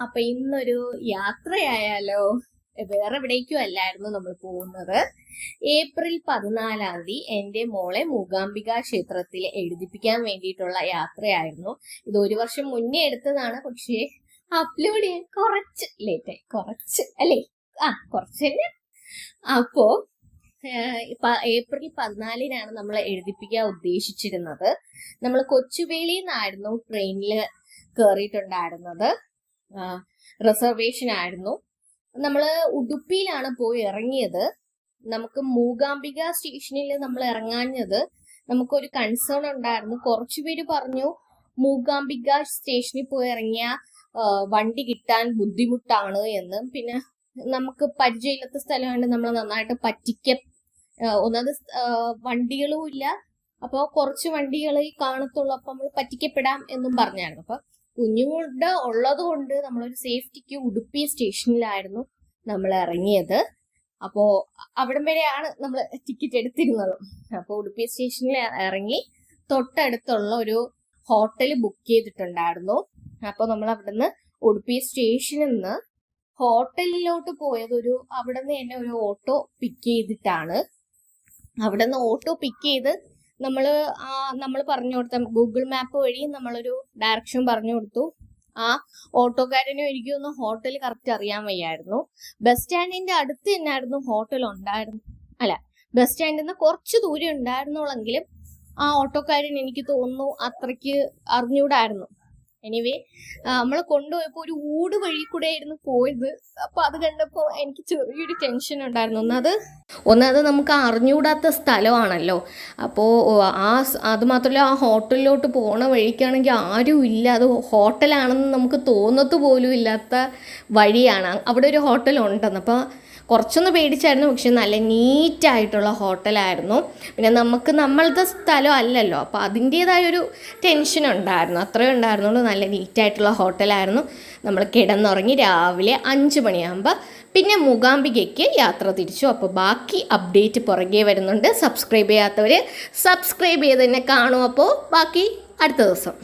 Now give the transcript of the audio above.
അപ്പൊ ഇന്നൊരു യാത്രയായാലോ? വേറെ എവിടേക്കും അല്ലായിരുന്നു നമ്മൾ പോകുന്നത്. ഏപ്രിൽ 14 തീയതി എൻ്റെ മോളെ മൂകാംബിക ക്ഷേത്രത്തിൽ എഴുതിപ്പിക്കാൻ വേണ്ടിയിട്ടുള്ള യാത്രയായിരുന്നു. ഇത് 1 വർഷം മുന്നേ എടുത്തതാണ്, പക്ഷേ അപ്ലോഡ് ചെയ്യാൻ കുറച്ച് ലേറ്റായി. കുറച്ച് അല്ലേ? കുറച്ച് തന്നെ. അപ്പോ ഏപ്രിൽ 14 നമ്മൾ എഴുതിപ്പിക്കാൻ ഉദ്ദേശിച്ചിരുന്നത്. നമ്മൾ കൊച്ചുവേളിയിൽ നിന്നായിരുന്നു ട്രെയിനിൽ കയറിയിട്ടുണ്ടായിരുന്നത്. റിസർവേഷൻ ആയിരുന്നു. നമ്മൾ ഉടുപ്പിയിലാണ് പോയി ഇറങ്ങിയത്. നമുക്ക് മൂകാംബിക സ്റ്റേഷനിൽ നമ്മൾ ഇറങ്ങാഞ്ഞത് നമുക്കൊരു കൺസേൺ ഉണ്ടായിരുന്നു. കുറച്ചുപേര് പറഞ്ഞു മൂകാംബിക സ്റ്റേഷനിൽ പോയി ഇറങ്ങിയ വണ്ടി കിട്ടാൻ ബുദ്ധിമുട്ടാണ് എന്ന്. പിന്നെ നമുക്ക് പരിചയമില്ലാത്ത സ്ഥലമാണ്, നമ്മൾ നന്നായിട്ട് ഒന്നത് വണ്ടികളും ഇല്ല, അപ്പോൾ കുറച്ച് വണ്ടികളെ കാണത്തുള്ളൂ, അപ്പൊ നമ്മൾ പറ്റിക്കപ്പെടാം എന്നും പറഞ്ഞായിരുന്നു. അപ്പൊ കുഞ്ഞുങ്ങളുടെ ഉള്ളത് കൊണ്ട് നമ്മളൊരു സേഫ്റ്റിക്ക് ഉടുപ്പി സ്റ്റേഷനിലായിരുന്നു നമ്മൾ ഇറങ്ങിയത്. അപ്പോൾ അവിടം വരെയാണ് നമ്മൾ ടിക്കറ്റ് എടുത്തിരുന്നത്. അപ്പോൾ ഉടുപ്പി സ്റ്റേഷനിൽ ഇറങ്ങി തൊട്ടടുത്തുള്ള ഒരു ഹോട്ടൽ ബുക്ക് ചെയ്തിട്ടുണ്ടായിരുന്നു. അപ്പോൾ നമ്മൾ അവിടുന്ന് ഉടുപ്പി സ്റ്റേഷനിൽ നിന്ന് ഹോട്ടലിലോട്ട് പോയത് അവിടെ നിന്ന് തന്നെ ഒരു ഓട്ടോ പിക്ക് ചെയ്തിട്ടാണ്. അവിടെ നിന്ന് ഓട്ടോ പിക്ക് ചെയ്ത് നമ്മൾ പറഞ്ഞു കൊടുത്ത ഗൂഗിൾ മാപ്പ് വഴി നമ്മളൊരു ഡയറക്ഷൻ പറഞ്ഞു കൊടുത്തു. ആ ഓട്ടോക്കാരനും എനിക്കൊന്ന് ഹോട്ടൽ കറക്റ്റ് അറിയാൻ വയ്യായിരുന്നു. ബസ് സ്റ്റാൻഡിന്റെ അടുത്ത് തന്നെയായിരുന്നു ഹോട്ടൽ ഉണ്ടായിരുന്നു. ബസ് സ്റ്റാൻഡിൽ നിന്ന് കുറച്ച് ദൂരം ഉണ്ടായിരുന്നുള്ളെങ്കിലും ആ ഓട്ടോക്കാരൻ എനിക്ക് തോന്നുന്നു അത്രയ്ക്ക് അറിഞ്ഞൂടായിരുന്നു. എനിവേ നമ്മൾ കൊണ്ടുപോയപ്പോൾ ഒരു ഊട് വഴി കൂടെ ആയിരുന്നു പോയത്. അപ്പൊ അത് കണ്ടപ്പോൾ എനിക്ക് ചെറിയൊരു ടെൻഷൻ ഉണ്ടായിരുന്നു. ഒന്നത് നമുക്ക് അറിഞ്ഞൂടാത്ത സ്ഥലമാണല്ലോ. അപ്പോൾ അത് മാത്രമല്ല, ആ ഹോട്ടലിലോട്ട് പോണ വഴിക്കാണെങ്കിൽ ആരും ഇല്ല. അത് ഹോട്ടലാണെന്ന് നമുക്ക് തോന്നത്ത് പോലും ഇല്ലാത്ത വഴിയാണ്. അവിടെ ഒരു ഹോട്ടൽ ഉണ്ടെന്ന്. അപ്പോൾ കുറച്ചൊന്ന് പേടിച്ചായിരുന്നു, പക്ഷെ നല്ല നീറ്റായിട്ടുള്ള ഹോട്ടലായിരുന്നു. പിന്നെ നമ്മളത്തെ സ്ഥലം അല്ലല്ലോ, അപ്പോൾ അതിൻ്റേതായൊരു ടെൻഷൻ ഉണ്ടായിരുന്നു. അത്രയും ഉണ്ടായിരുന്നുള്ളൂ. നല്ല നീറ്റായിട്ടുള്ള ഹോട്ടലായിരുന്നു. നമ്മൾ കിടന്നുറങ്ങി രാവിലെ 5 മണിയാകുമ്പോൾ പിന്നെ മൂകാംബികയ്ക്ക് യാത്ര തിരിച്ചു. അപ്പോൾ ബാക്കി അപ്ഡേറ്റ് പുറകെ വരുന്നുണ്ട്. സബ്സ്ക്രൈബ് ചെയ്യാത്തവർ സബ്സ്ക്രൈബ് ചെയ്ത് തന്നെ കാണും. അപ്പോൾ ബാക്കി അടുത്ത ദിവസം.